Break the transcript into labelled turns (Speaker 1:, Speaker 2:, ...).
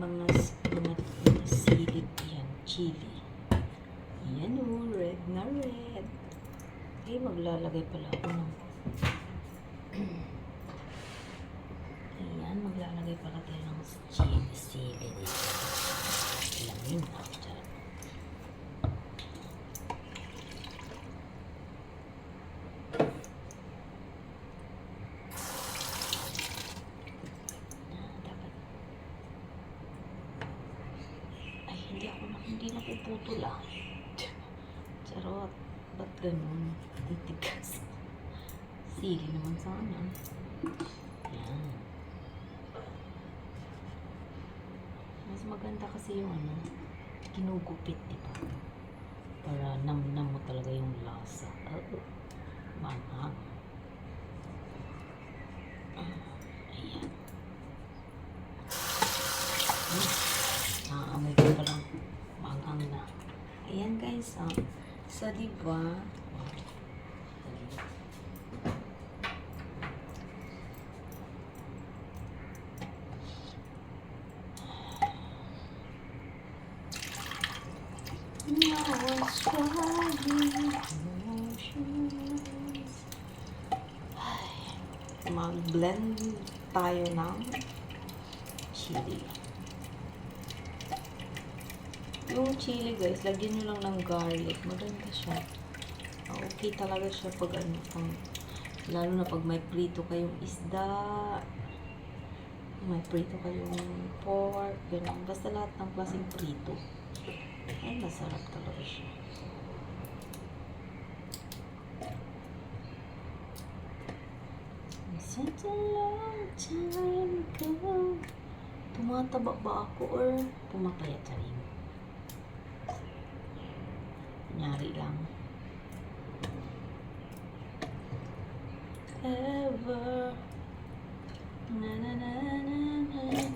Speaker 1: mga silid yan, chili. Yan o, red na red. Eh, maglalagay pala ako ng ayan, maglalagay pala tayo ng sili dito. Lamin na. Charot. Dapat. Ay, hindi napuputol ah. Charot. Ba't ganun? Titigas. Sili naman sana. Yan. Mas maganda kasi yung kinugupit, diba? Para nam-nam mo talaga yung lasa. Manghang. Ayan. Amoy ko palang manghang na. Ayan guys, sa diba? Mag-blend tayo ng chili. Yung chili guys, lagyan nyo lang ng garlic. Maganda siya. Okay talaga siya pag lalo na pag may prito kayong isda, may prito kayong pork, ganun. Basta lahat ng klaseng prito. Ay, masarap talaga siya. Such a long time ago. Tumataba ba ako or pumapayat sa rin? Kunyari lang. Ever. Na na na na na.